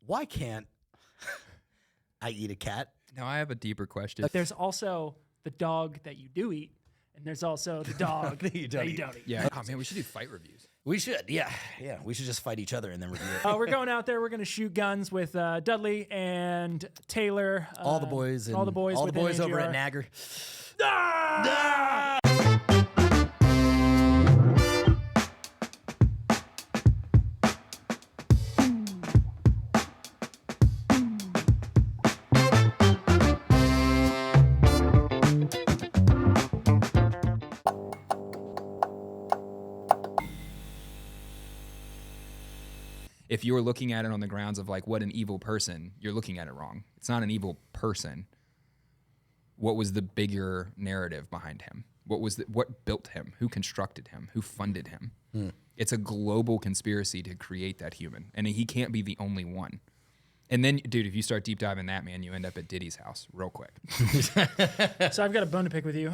Why can't I eat a cat? Now I have a deeper question. There's also the dog that you do eat, and there's also the dog that you don't eat. Yeah. Oh man, we should do fight reviews. We should, yeah. We should just fight each other and then review it. We're going out there. We're going to shoot guns with Dudley and Taylor. All the boys over at Nagger. If you're looking at it on the grounds of like what an evil person, you're looking at it wrong. It's not an evil person. What was the bigger narrative behind him? What built him? Who constructed him? Who funded him? It's a global conspiracy to create that human, and he can't be the only one. And then, dude, if you start deep diving that, man, you end up at Diddy's house real quick. So I've got a bone to pick with you.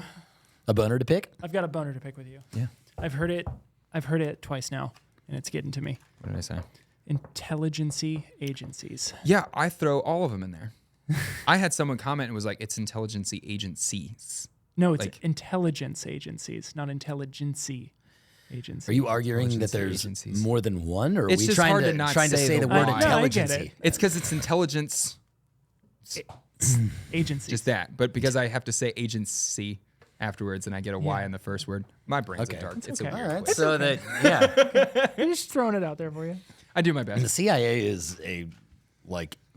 A boner to pick? I've got a boner to pick with you. Yeah. I've heard it twice now, and it's getting to me. What did I say? Intelligency agencies. Yeah, I throw all of them in there. I had someone comment and was like, it's intelligency agencies. No, it's like intelligence agencies, not intelligency agencies. Are you arguing that there's more than one, or are it's we just trying hard to to not trying to say the the word why. intelligency? No, I get it. It's because it's intelligence. Agencies. Just that. But because I have to say agency afterwards and I get a Y in the first word, my brain's a dark. It's okay. a weird All right, place. so that I'm just throwing it out there for you. I do my the best. CIA is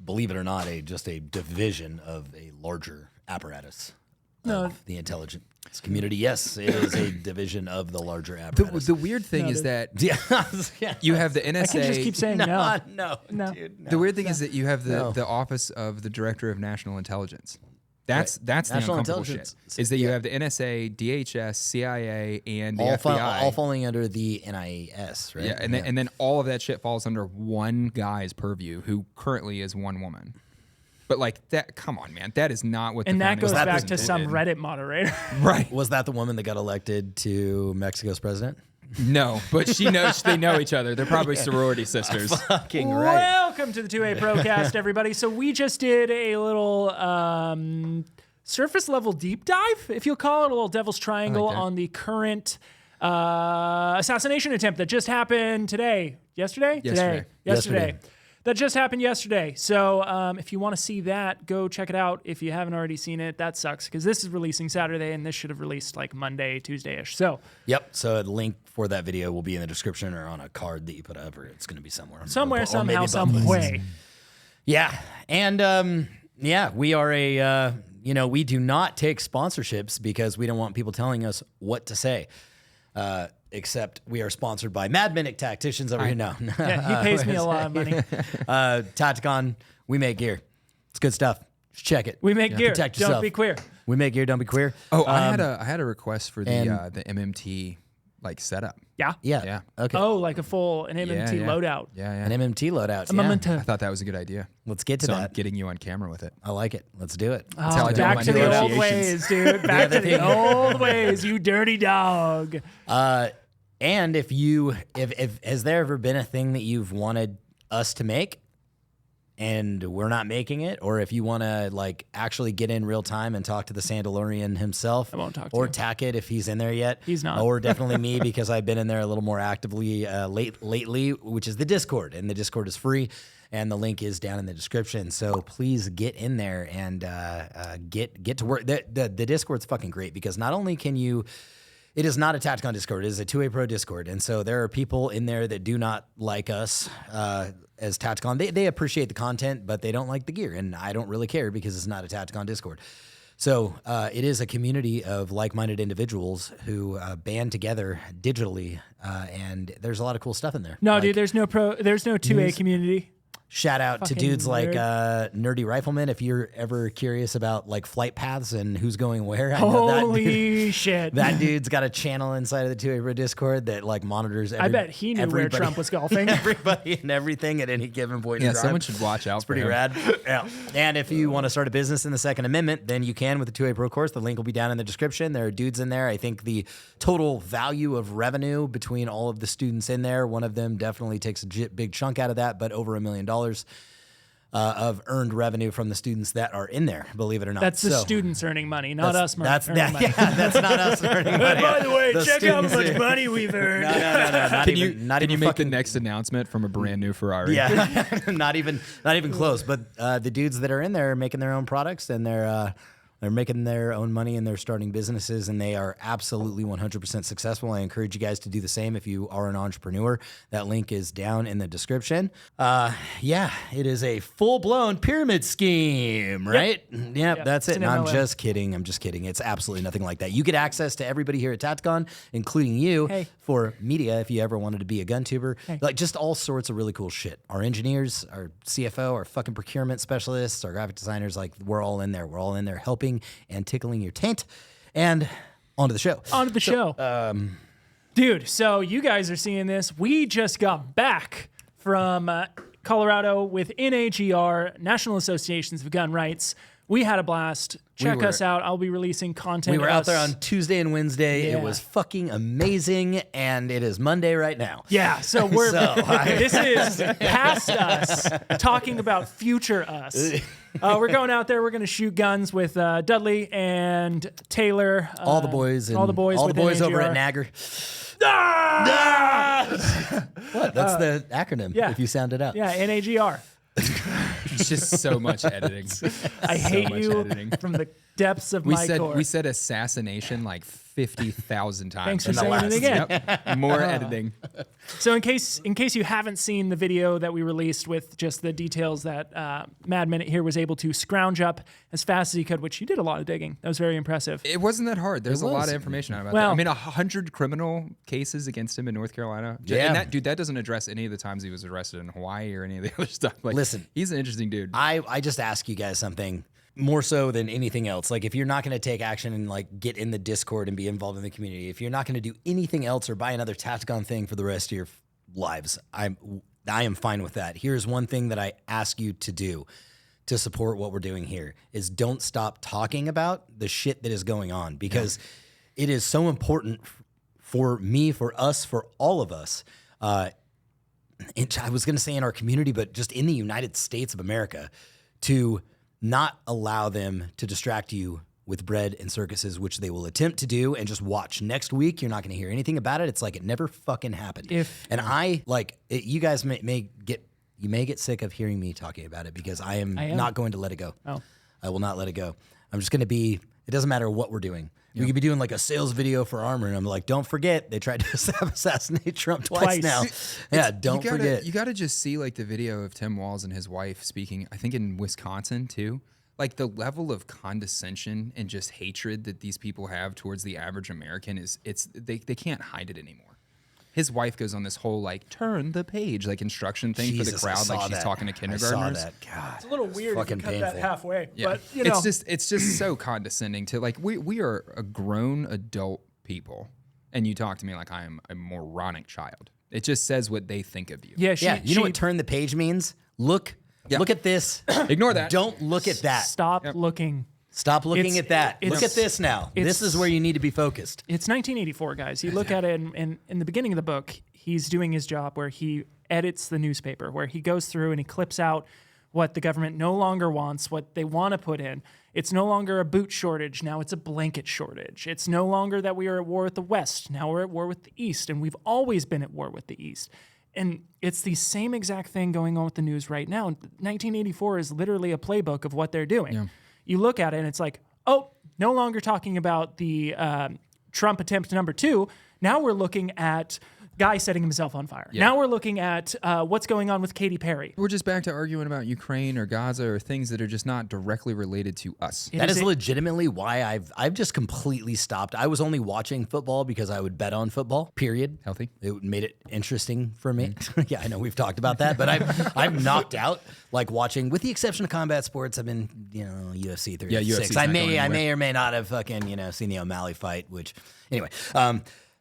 believe it or not, just a division of a larger apparatus of the intelligence community. Yes, it is a division of the larger apparatus. The weird thing is that yeah, you have the NSA. I can just keep saying no. No. Dude, no. The weird thing is that you have the Office of the Director of National Intelligence. That's the National uncomfortable shit. Intelligence. Is that you have the NSA, DHS, CIA, and the all FBI. all falling under the NIS, right? Yeah, and then all of that shit falls under one guy's purview, who currently is one woman. But like that, come on, man, that is not what. And the that goes founding back fathers to some intended. Reddit moderator. Right? Was that the woman that got elected to Mexico's president? No, but she knows they know each other. They're probably sorority sisters. Fucking right. Welcome to the 2A Procast, everybody. So we just did a little surface level deep dive, if you'll call it, a little devil's triangle that. on the current assassination attempt that just happened today. Yesterday. That just happened yesterday. So if you want to see that, go check it out. If you haven't already seen it, that sucks because this is releasing Saturday and this should have released like Monday, Tuesday-ish. So Yep. So the link for that video will be in the description or on a card that you put over. It's going to be somewhere. somewhere, Or somehow, maybe some above way. Yeah. And we are we do not take sponsorships because we don't want people telling us what to say. Except we are sponsored by Mad Minute Tacticians over here. No. Yeah, he pays me a lot of money. Tacticon, we make gear. It's good stuff. Just check it. We make gear. Protect Don't yourself. be queer. We make gear. Don't be queer. Oh, I had a request for the and- the MMT like setup. Yeah. Yeah. Okay. Oh, like an MMT yeah. loadout. Yeah, An MMT loadout. A Yeah. memento. I thought that was a good idea. Let's get to So I'm that. getting you on camera with it. I like it. Let's do it. That's how I do Back my to the old negotiations. ways, dude. Back to the old ways, you dirty dog. And if has there ever been a thing that you've wanted us to make and we're not making it, or if you want to like actually get in real time and talk to the Sandalorian himself, I won't talk to or you. Tackett if he's in there yet. He's not. Or definitely me because I've been in there a little more actively lately, which is the Discord, and the Discord is free. And the link is down in the description. So please get in there and get to work. The Discord's fucking great because not only can you, it is not a Tacticon Discord. It is a 2A Pro Discord. And so there are people in there that do not like us as Tacticon. They appreciate the content, but they don't like the gear. And I don't really care because it's not a Tacticon Discord. So it is a community of like-minded individuals who band together digitally. And there's a lot of cool stuff in there. No, dude, there's no 2A community. Shout out to Fucking dudes like nerd. Nerdy Rifleman if you're ever curious about like flight paths and who's going where. I know Holy shit. that dude's got a channel inside of the 2A Pro Discord that like monitors I bet he knew where Trump was golfing. everybody and everything at any given point in Yeah, time. someone should watch out. It's pretty rad. Yeah. And if you want to start a business in the Second Amendment, then you can with the 2A Pro course. The link will be down in the description. There are dudes in there. I think the total value of revenue between all of the students in there, one of them definitely takes a big chunk out of that, but over $1 million. of earned revenue from the students that are in there, believe it or not. That's the students earning money, not us earning money. Yeah, that's not us earning money. By the way, check out how much money we've earned. No. Can you make the next announcement from a brand new Ferrari? Yeah, not even close. But the dudes that are in there are making their own products, and they're making their own money, and they're starting businesses, and they are absolutely 100% successful. I encourage you guys to do the same if you are an entrepreneur. That link is down in the description. Yeah, it is a full-blown pyramid scheme, right? Yep, that's it. It's an And I'm MLM. just kidding. It's absolutely nothing like that. You get access to everybody here at Tacticon, including you, for media if you ever wanted to be a gun tuber. Like just all sorts of really cool shit. Our engineers, our CFO, our fucking procurement specialists, our graphic designers, like we're all in there. We're all in there helping and tickling your taint. And onto the show. Dude, so you guys are seeing this. We just got back from Colorado with NAGR, National Associations of Gun Rights. We had a blast. Check us out. I'll be releasing content. We were out there on Tuesday and Wednesday. Yeah. It was fucking amazing, and it is Monday right now. Yeah, so this is past us talking about future us. We're going out there. We're going to shoot guns with Dudley and Taylor. All the boys with over at NAGR. Nagger. What? That's the acronym. Yeah. If you sound it out. Yeah, NAGR. It's just so much editing. I hate much you editing. from the depths of my core. We said assassination like 50,000 times. Thanks for in the saying it again. Yep. More editing. So in case you haven't seen the video that we released with just the details that Mad Minute here was able to scrounge up as fast as he could, which he did a lot of digging. That was very impressive. It wasn't that hard. There's a lot of information about that. I mean, 100 criminal cases against him in North Carolina. Yeah. And that doesn't address any of the times he was arrested in Hawaii or any of the other stuff. Like, listen, he's an interesting dude. I just ask you guys something more so than anything else. Like, if you're not going to take action and like get in the Discord and be involved in the community, if you're not going to do anything else or buy another Tacticon thing for the rest of your lives, I am fine with that. Here's one thing that I ask you to do to support what we're doing here is don't stop talking about the shit that is going on, because it is so important for me, for us, for all of us. I was going to say in our community, but just in the United States of America, to not allow them to distract you with bread and circuses, which they will attempt to do, and just watch. Next week, you're not going to hear anything about it. It's like it never fucking happened. You guys may get sick of hearing me talking about it, because I am not going to let it go. Oh. I will not let it go. I'm just going to be, it doesn't matter what we're doing. We could be doing like a sales video for armor, and I'm like, don't forget, they tried to assassinate Trump twice now. Yeah, don't forget. You got to just see like the video of Tim Walz and his wife speaking, I think in Wisconsin too. Like the level of condescension and just hatred that these people have towards the average American they can't hide it anymore. His wife goes on this whole like turn the page like instruction thing for the crowd, like she's talking to kindergartners. I saw that. God, It's a little weird if you cut painful. that halfway. Yeah. But, you know. It's just so condescending to like we are a grown adult people, and you talk to me like I am a moronic child. It just says what they think of you. Yeah, You know what turn the page means? Look at this. Ignore that. Don't look at that. Stop looking. Stop looking at that. it's- Look at this now. This is where you need to be focused. It's 1984, guys. You look at it, and in the beginning of the book, he's doing his job where he edits the newspaper, where he goes through and he clips out what the government no longer wants, what they want to put in. It's no longer a boot shortage. Now it's a blanket shortage. It's no longer that we are at war with the West. Now we're at war with the East, and we've always been at war with the East. And it's the same exact thing going on with the news right now. 1984 is literally a playbook of what they're doing. Yeah. You look at it and it's like, oh, no longer talking about the Trump attempt number 2. Now we're looking at guy setting himself on fire. Yeah. Now we're looking at what's going on with Katy Perry. We're just back to arguing about Ukraine or Gaza or things that are just not directly related to us. That is legitimately why I've just completely stopped. I was only watching football because I would bet on football, period. Healthy. It made it interesting for me. Yeah, I know we've talked about that, but I've knocked out like watching, with the exception of combat sports. I've been, UFC 36. Yeah, UFC's I may or may not have fucking, seen the O'Malley fight, which anyway,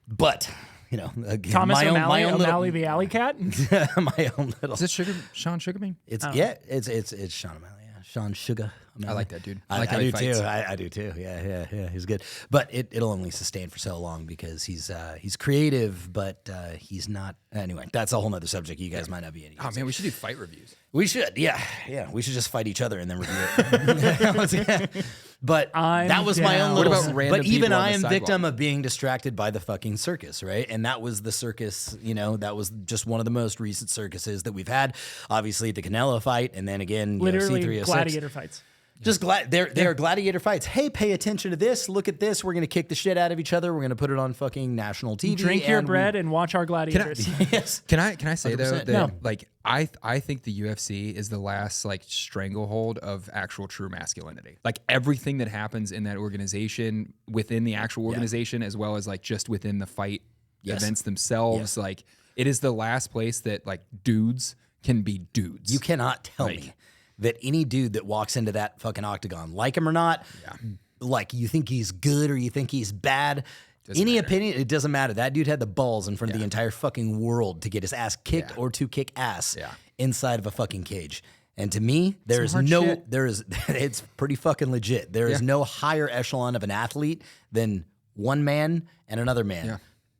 but again, Thomas my O'Malley, own O'Malley the alley cat. my own little. Is it Sean Sugarman? It's Sean O'Malley. Yeah, Sean Sugar. I like that dude. I like how he do fights. too. I do too. Yeah. He's good, but it'll only sustain for so long because he's creative, but he's not. Anyway, that's a whole nother subject. You guys might not be any. Oh man, we should do fight reviews. We should, yeah. We should just fight each other and then review it. But that was my own little. What about random but even people on I the am sidewalk? victim of being distracted by the fucking circus, right? And that was the circus. That was just one of the most recent circuses that we've had. Obviously, the Canelo fight, and then again, Literally UFC 306. gladiator fights. Just they're gladiator fights. Hey, pay attention to this. Look at this. We're gonna kick the shit out of each other. We're gonna put it on fucking national TV. Drink your bread and watch our gladiators. Yes. Can I say though 100%. that No. like I think the UFC is the last like stranglehold of actual true masculinity. Like everything that happens in that organization, within the actual organization, as well as like just within the fight events themselves, like it is the last place that like dudes can be dudes. You cannot tell me that any dude that walks into that fucking octagon, like him or not, like you think he's good or you think he's bad. Any opinion, it doesn't matter. That dude had the balls in front of the entire fucking world to get his ass kicked or to kick ass inside of a fucking cage. And to me, it's pretty fucking legit. There is no higher echelon of an athlete than one man and another man. Yeah.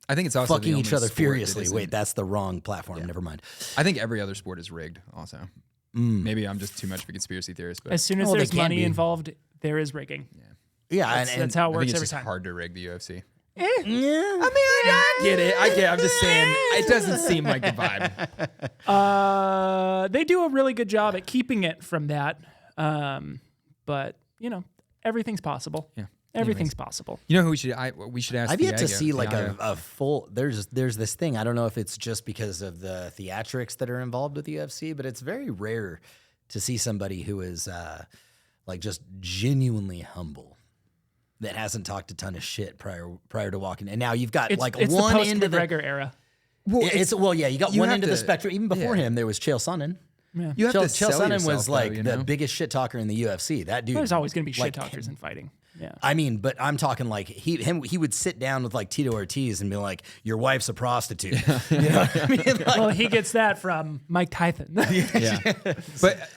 I think it's also fucking the each only other sport furiously. that Wait, that's the wrong platform. Never mind. I think every other sport is rigged also. Maybe I'm just too much of a conspirity theorist, but As soon as Well, they there's can money be. involved, there is rigging. Yeah, That's how it I think works it's every just time. hard to rig the UFC. yeah. I get it. I'm just saying it doesn't seem like the vibe. They do a really good job at keeping it from that. But, everything's possible. Yeah. Everything's possible. You know who we should ask? I've yet to Thiago. see like Thiago. a full. There's this thing. I don't know if it's just because of the theatrics that are involved with the UFC, but it's very rare to see somebody who is like just genuinely humble that hasn't talked a ton of shit prior to walking. And now you've got It's like the one end of the post-McGregor era. Well, you got you one have end of the to- spectum. Even before him, there was Chael Sonnen. Yeah. You have Chael to sell Sonnen yourself, was though, like you the know? biggest shit talker in the UFC. That dude. There's always going to be shit like, talkers in fighting. Yeah. I mean, but I'm talking like he would sit down with like Tito Ortiz and be like, "Your wife's a prostitute." You know what I mean? Like, Well, he gets that from Mike Tyson. Yeah, but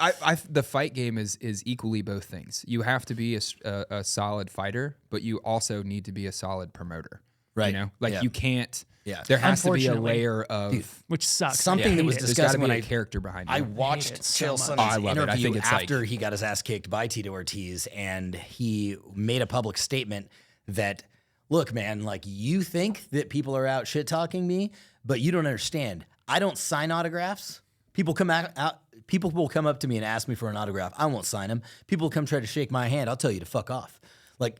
the fight game is equally both things. You have to be a solid fighter, but you also need to be a solid promoter. Right. You know, like Yeah. you can't. Yeah. There has to be a Unfortunately. layer of Which sucks. Something I that hate was it. there's discussed got to when be a character behind I it. watched it so Chael much. Sonnen's Oh, I love it. I interview think it's after like- he got his ass kicked by Tito Ortiz, and he made a public statement that, look, man, like you think that people are out shit talking me, but you don't understand. I don't sign autographs. People people will come up to me and ask me for an autograph. I won't sign them. People will come try to shake my hand. I'll tell you to fuck off. Like,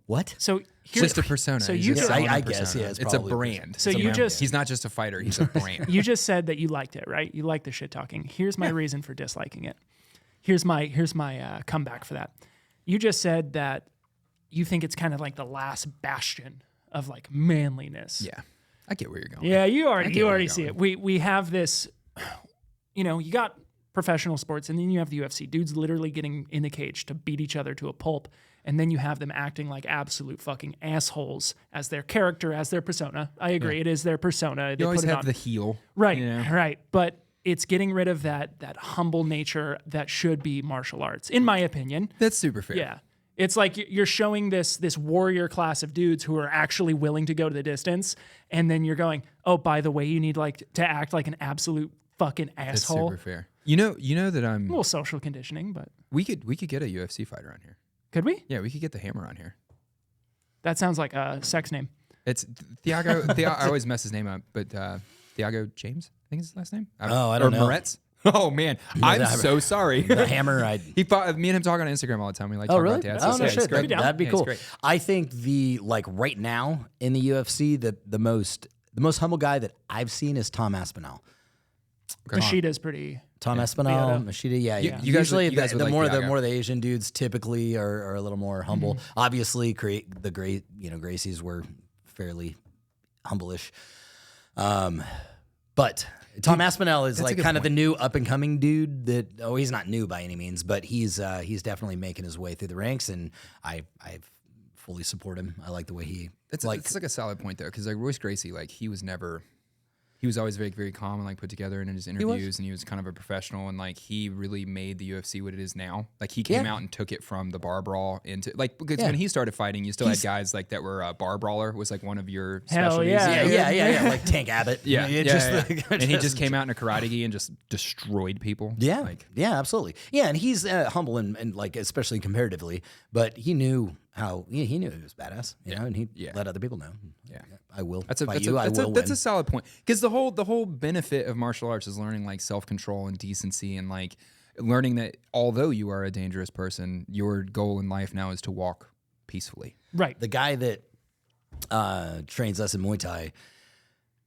what? So It's here's just a persona. So He's you just just- selling a I guess, persona. yeah, it's it's a probably a brand. So It's a you brand. just- he's not just a fighter. He's a brand. You just said that you liked it, right? You like the shit talking. Here's my reason for disliking it. Here's my comeback for that. You just said that you think it's kind of like the last bastion of like manliness. Yeah, I get where you're going. Yeah, you get already where you're see going. it. We have this, you got professional sports and then you have the UFC. Dudes literally getting in the cage to beat each other to a pulp. And then you have them acting like absolute fucking assholes as their character, as their persona. I agree. It is their persona. They You always put it have on. the heel. Right, you know? right. But it's getting rid of that humble nature that should be martial arts, in my opinion. That's super fair. Yeah. It's like you're showing this warrior class of dudes who are actually willing to go to the distance, and then you're going, oh, by the way, you need like to act like an absolute fucking That's asshole. super fair. You know that I'm. A little social conditioning, but We could get a UFC fighter on here. could we? Yeah, we could get the Hammer on here. That sounds like a sex name. It's Thiago. I always mess his name up, but Thiago James, I think is his last name. I don't know. Moretz. Oh man, I'm so sorry. The Hammer, He fought me and him talk on Instagram all the time. We like Oh talk really? about that. Oh no it's shit. great. That'd be Yeah, it's cool. great. I think the right now in the UFC the most humble guy that I've seen is Tom Aspinall. Mashida's pretty. Tom Machida. Aspinall, Machida, yeah. Yeah. You guys Usually, would the like more Thiago. the Asian dudes typically are a little more humble. Obviously, Gracies were fairly humble-ish. But Tom Aspinall is like good kind of the new up and coming dude. He's not new by any means, but he's definitely making his way through the ranks, and I fully support him. I like the way he. It's like a solid point though, because like Royce Gracie, like he was never. He was always very, very calm and like put together in his interviews, and he was kind of a professional, and like he really made the UFC what it is now. Like he came out and took it from the bar brawl into like, because when he started fighting, you still had guys like that were bar brawler was like one of your specialties. Yeah, like Tank Abbott. And he just came out in a karate gi and just destroyed people. Yeah, like, yeah, absolutely. Yeah, and he's humble and like especially comparatively, but he knew how he knew he was badass, you know, and he let other people know. Yeah, I will. That's a solid point, because the whole benefit of martial arts is learning like self-control and decency, and like learning that although you are a dangerous person, your goal in life now is to walk peacefully. Right. The guy that trains us in Muay Thai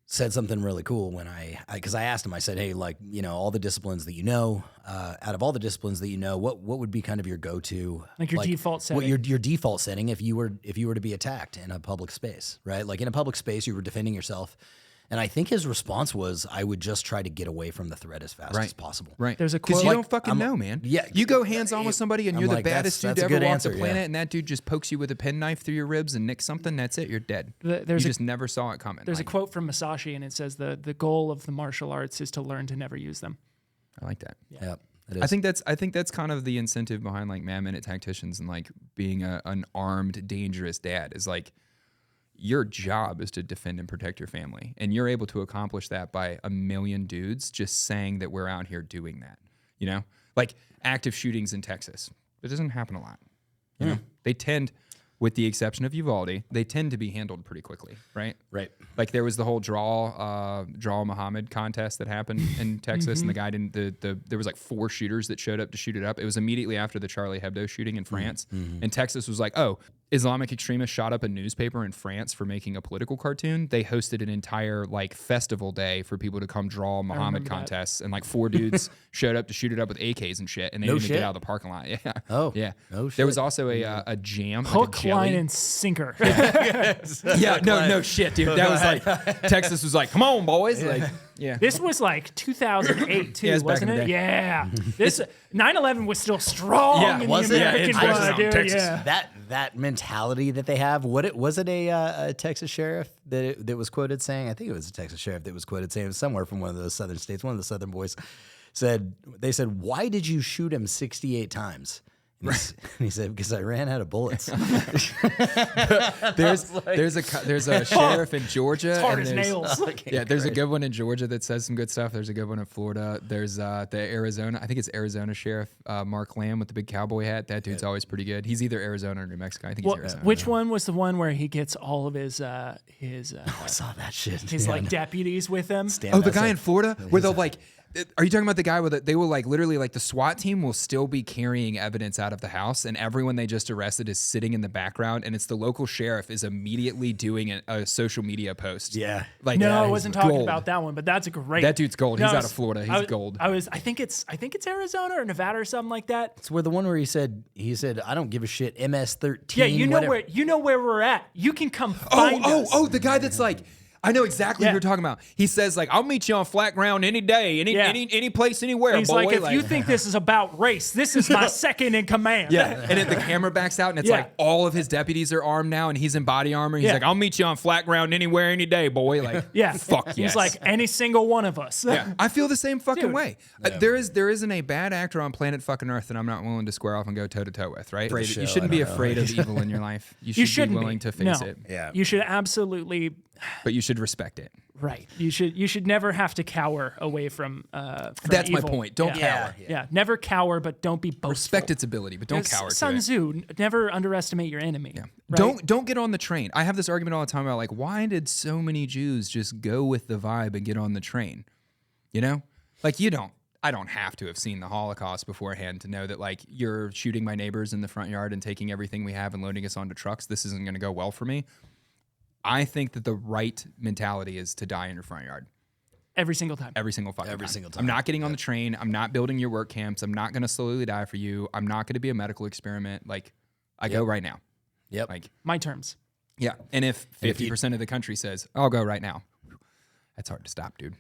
said something really cool when because I asked him, I said, hey, like, you know, all the disciplines that you know, out of all the disciplines that you know, what would be kind of your go-to, like your default setting? What your default setting if you were to be attacked in a public space, right? Like in a public space, you were defending yourself. And I think his response was, I would just try to get away from the threat as fast as possible. Right. There's a quote. Because you don't fucking know, man. Yeah. You go hands-on with somebody and you're the baddest dude to ever walk the planet, and that dude just pokes you with a penknife through your ribs and nicks something, that's it. You're dead. You just never saw it coming. There's a quote from Masashi, and it says, the goal of the martial arts is to learn to never use them. I like that. Yeah. I think that's kind of the incentive behind like man-minute tacticians and like being an armed, dangerous dad is like, your job is to defend and protect your family. And you're able to accomplish that by a million dudes just saying that we're out here doing that. You know? Like active shootings in Texas. It doesn't happen a lot. You know? They tend, with the exception of Uvalde, they tend to be handled pretty quickly, right? Right. Like there was the whole draw Muhammad contest that happened in Texas, and the guy didn't. There was like 4 shooters that showed up to shoot it up. It was immediately after the Charlie Hebdo shooting in France, and Texas was like, oh, Islamic extremists shot up a newspaper in France for making a political cartoon. They hosted an entire like festival day for people to come draw Muhammad contests, and like 4 dudes showed up to shoot it up with AKs and shit, and they didn't even get out of the parking lot. Yeah. Oh. Yeah. No shit. There was also a jam. Hook, like a line, and sinker. No shit, dude. That was like Texas was like, come on, boys. Like, yeah. This was like 2008 too, Yeah, it was back wasn't in the it? day. Yeah. This 9/11 was still strong in was the it? American Yeah, blood, dude. Texas. Yeah. That mentality that they have. Was it a Texas sheriff that was quoted saying? I think it was a Texas sheriff that was quoted saying, it was somewhere from one of those southern states. One of the southern boys they said, "Why did you shoot him 68 times?" And he said, "Because I ran out of bullets." There's a sheriff in Georgia. It's hard and as there's- nails. Yeah, there's a good one in Georgia that says some good stuff. There's a good one in Florida. There's the Arizona. I think it's Arizona Sheriff Mark Lamb with the big cowboy hat. That dude's always pretty good. He's either Arizona or New Mexico. I think he's Arizona. Which one was the one where he gets all of his I saw that shit. his like deputies with him? The guy in Florida where they'll like. Are you talking about the guy where they will like literally like the SWAT team will still be carrying evidence out of the house, and everyone they just arrested is sitting in the background, and it's the local sheriff is immediately doing a social media post. Yeah. Like No, that I is wasn't talking gold. about that one, but that's a great. That dude's gold. No, He's I out was- of Florida. He's gold. I think it's Arizona or Nevada or something like that. It's where the one where he said, I don't give a shit. MS-13. Yeah, you know where we're at. You can come find us. The guy that's like, I know exactly what you're talking about. He says like, I'll meet you on flat ground any day, any place, anywhere. He's boy. like, if you think this is about race, this is my second in command. Yeah, and then the camera backs out, and it's like all of his deputies are armed now, and he's in body armor. He's like, I'll meet you on flat ground anywhere, any day, boy. Like, fuck yes. He's like, any single one of us. Yeah, I feel the same fucking Dude. way. There isn't a bad actor on planet fucking Earth that I'm not willing to square off and go toe to toe with, right? Like, show, you shouldn't I be don't know. afraid of evil in your life. You You should shouldn't be willing be. to face No. it. Yeah. You should absolutely. But you should respect it. Right. You should never have to cower away from That's my evil. point. Don't cower. Yeah. Never cower, but don't be boastful. Respect its ability, but don't cower to Sun it. Tzu, never underestimate your enemy. Yeah. Right? Don't get on the train. I have this argument all the time about like, why did so many Jews just go with the vibe and get on the train? You know? Like I don't have to have seen the Holocaust beforehand to know that like you're shooting my neighbors in the front yard and taking everything we have and loading us onto trucks. This isn't going to go well for me. I think that the right mentality is to die in your front yard. Every single time. Every single fucking Every time. single time. I'm not getting on the train. I'm not building your work camps. I'm not going to slowly die for you. I'm not going to be a medical experiment. Like, I go right now. Yep. Like, My terms. yeah. And if 50% of the country says, I'll go right now, that's hard to stop, dude.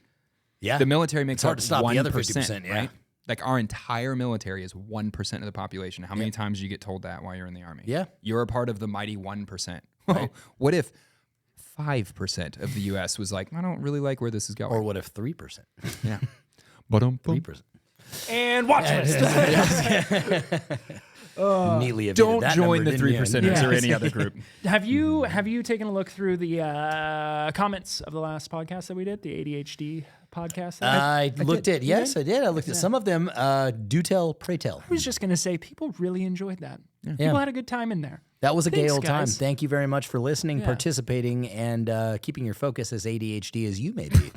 Yeah. The military makes hard up to stop 1%, the other 50%, yeah. right? Like our entire military is 1% of the population. How many times do you get told that while you're in the army? Yeah. You're a part of the mighty 1%. Right? What if 5% of the U.S. was like, I don't really like where this is going. Or what if 3%? Yeah. But 3%. And watch list. Neatly evaded don't that join number, the didn't you? 3%ers or any other group. Have you taken a look through the comments of the last podcast that we did, the ADHD podcast? I looked at, yes, did? I did. I looked at some of them. Do tell, pray tell. I was just going to say, people really enjoyed that. People had a good time in there. That was a gay Thanks, old time. guys. Thank you very much for listening, participating, and keeping your focus as ADHD as you may be.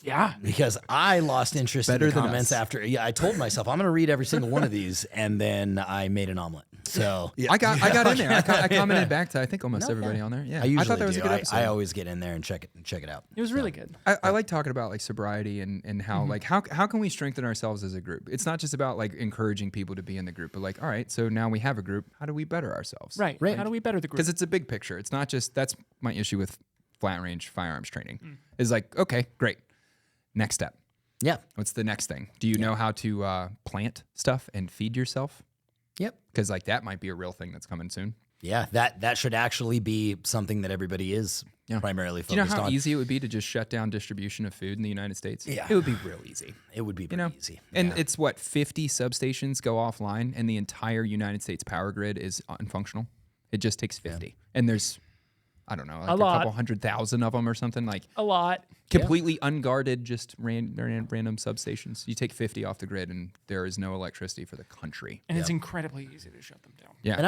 Yeah. Because I lost interest Better in the than comments us. after. Yeah, I told myself I'm going to read every single one of these, and then I made an omelet. So yeah. I got in there. I commented back to I think almost everybody on there. Yeah, I usually thought that was do. a good episode. I always get in there and check it out. It was really good. I like talking about like sobriety and how like how can we strengthen ourselves as a group? It's not just about like encouraging people to be in the group, but like, all right, so now we have a group. How do we better ourselves? Right. How do we better the group? Because it's a big picture. It's not just that's my issue with flat range firearms training. Is like, okay, great. Next step. Yeah. What's the next thing? Do you know how to plant stuff and feed yourself? Yep. Because like that might be a real thing that's coming soon. Yeah. That should actually be something that everybody is primarily Do you know focused how on. easy it would be to just shut down distribution of food in the United States? Yeah. It would be real easy. It would be pretty easy. And it's what, 50 substations go offline and the entire United States power grid is unfunctional. It just takes 50. And there's, I don't know, like a couple 100,000 of them or something, like A lot. completely unguarded, just random substations. You take 50 off the grid and there is no electricity for the country. And it's incredibly easy to shut them down. Yeah. And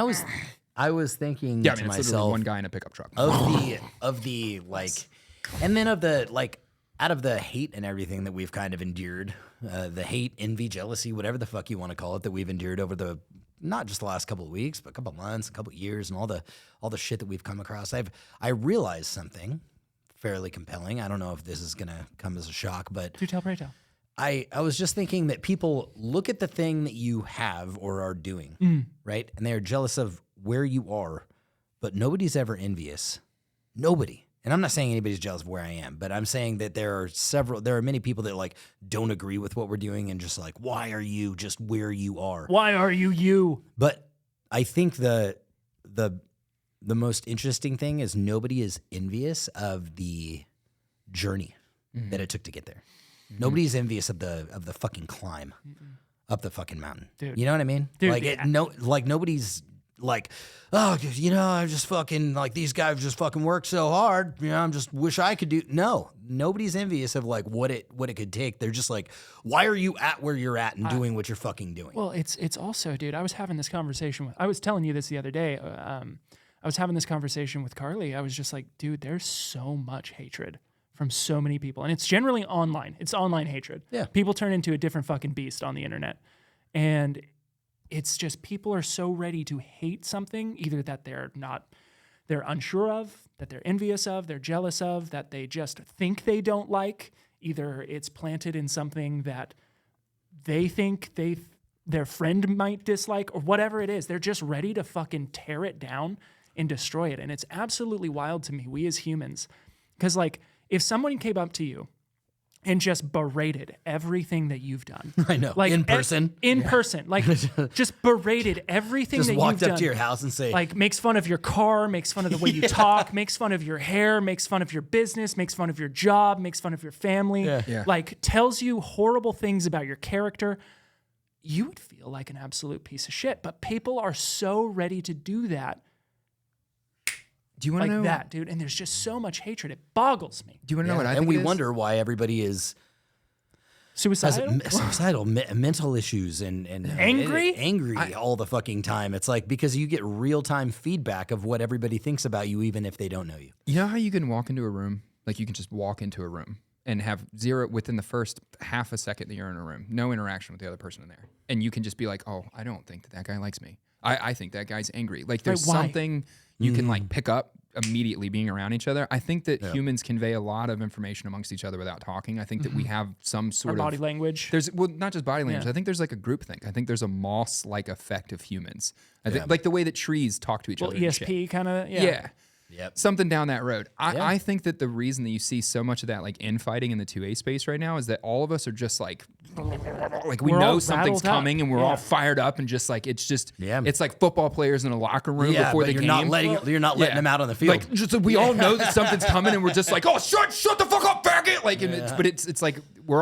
I was thinking Yeah, I to mean, it's literally myself one guy in a pickup truck. of the like, and then of the like, out of the hate and everything that we've kind of endured, the hate, envy, jealousy, whatever the fuck you want to call it, that we've endured over the not just the last couple of weeks, but a couple of months, a couple of years, and all the shit that we've come across. I realized something fairly compelling. I don't know if this is gonna come as a shock, but Do tell, pray tell. I was just thinking that people look at the thing that you have or are doing, right? And they're jealous of where you are, but nobody's ever envious. Nobody. And I'm not saying anybody's jealous of where I am, but I'm saying that there are many people that like don't agree with what we're doing and just like, why are you just where you are? Why are you? But I think the most interesting thing is nobody is envious of the journey that it took to get there. Nobody's envious of the fucking climb up the fucking mountain. Dude. You know what I mean? Dude, Like nobody's like, oh, you know, I just fucking like these guys just fucking work so hard. You know, I'm just wish I could do. No, nobody's envious of like what it could take. They're just like, why are you at where you're at and doing what you're fucking doing? Well, it's also, dude, I was having this conversation I was telling you this the other day. I was having this conversation with Carly. I was just like, dude, there's so much hatred from so many people. And it's generally online. It's online hatred. Yeah. People turn into a different fucking beast on the internet. And it's just people are so ready to hate something, either that they're unsure of, that they're envious of, they're jealous of, that they just think they don't like. Either it's planted in something that they think their friend might dislike or whatever it is. They're just ready to fucking tear it down and destroy it. And it's absolutely wild to me, we as humans. Because like, if someone came up to you and just berated everything that you've done. I know. Like In person? In person. Like just berated everything Just that walked you've done. up to your house and say, Like makes fun of your car, makes fun of the way you talk, makes fun of your hair, makes fun of your business, makes fun of your job, makes fun of your family. Yeah. Like tells you horrible things about your character. You would feel like an absolute piece of shit. But people are so ready to do that. Do you want to Like know that, dude. And there's just so much hatred. It boggles me. Do you want to know what I and think? we it is? wonder why everybody has Suicidal? mental issues and Angry? angry all the fucking time. It's like because you get real time feedback of what everybody thinks about you, even if they don't know you. You know how you can walk into a room, like you can just walk into a room and have zero within the first half a second that you're in a room, no interaction with the other person in there, and you can just be like, oh, I don't think that guy likes me. I think that guy's angry. Like there's why? something you can like pick up immediately being around each other. I think that humans convey a lot of information amongst each other without talking. I think that we have some Our sort body of language. there's not just body language. Yeah. I think there's like a group thing. I think there's a moss like effect of humans. I think like the way that trees talk to each Well, other. and shit. ESP kind of, Yeah. something down that road. I think that the reason that you see so much of that like infighting in the 2A space right now is that all of us are just like we know something's coming and we're all fired up and just like it's like football players in a locker room before the game. You're not letting them out on the field. Like just, we all know that something's coming and we're just like, oh shut the fuck up, faggot! Like, but it's like we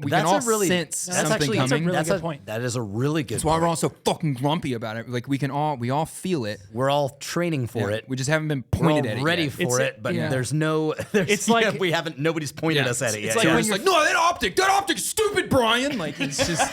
can all sense something coming. That's a really good point. That is a really good. That's why we're all so fucking grumpy about it. Like we all feel it. We're all training for it. We just haven't been pointed at it. Ready yet. for it, but there's nobody's pointed us at it yet. It's like we're just like, no, that optic's stupid, Brian. Like it's just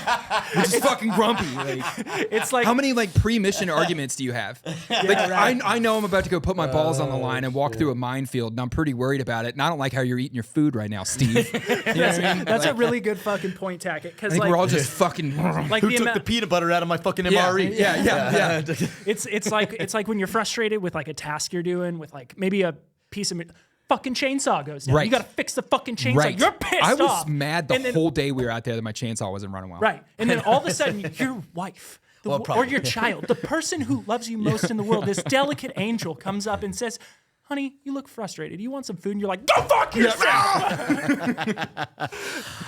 we're just fucking grumpy. Like it's like how many like pre-mission arguments do you have? I know I'm about to go put my balls on the line and walk through a minefield, and I'm pretty worried about it. And I don't like how you're eating your food right now, Steve. You know what I mean? That's a really good fucking point, Tackett. Because we're all just fucking like who took the peanut butter out of my fucking MRE? Yeah. It's like when you're frustrated with like a task you're doing with like maybe a piece of fucking chainsaw goes down. Right. You got to fix the fucking chainsaw. Right. You're pissed I off. was mad the whole day we were out there that my chainsaw wasn't running well. Right. And then all of a sudden your wife or your child, the person who loves you most in the world, this delicate angel comes up and says, honey, you look frustrated. You want some food? And you're like, go fuck yourself.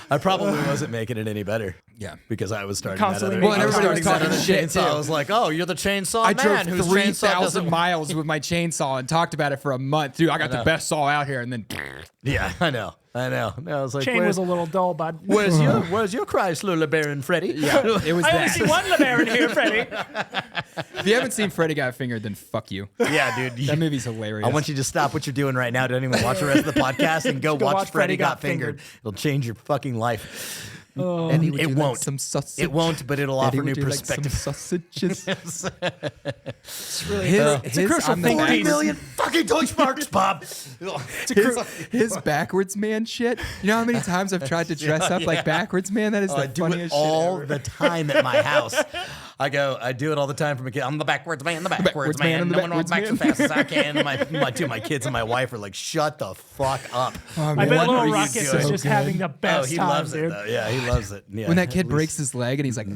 I probably wasn't making it any better. Yeah. Because I was starting Constantly that other. Well, and everybody was talking shit too. I was like, oh, you're the chainsaw I man drove whose 3,000 miles with my chainsaw and talked about it for a month. Dude, I got the best saw out here. And then... Yeah, I know. I was like, Chain was a little dull, bud. Where's your Chrysler LeBaron, Freddie? Yeah, it was I that. only see one LeBaron here, Freddie. If you haven't seen Freddie Got Fingered, then fuck you. Yeah, dude. That movie's hilarious. I want you to stop what you're doing right now. Don't even watch the rest of the podcast and go watch Freddie Got Fingered. It'll change your fucking life. And it won't. Some sausage. It won't, but it'll offer new Like perspective. some sausages. It's really It's a crucial thing. 40 million fucking Deutschmarks, Bob. His backwards man shit. You know how many times I've tried to dress up like backwards man? That is the I do funniest it all shit the time at my house. I do it all the time from a kid. I'm the backwards man, backwards man, I'm the No one backwards back as man. fast as I can. And my kids and my wife are like, shut the fuck up. I bet What little are you Ruckus is doing? just having the best he time, loves dude. it though. Yeah, he loves it. Yeah. When that kid breaks his leg and he's like,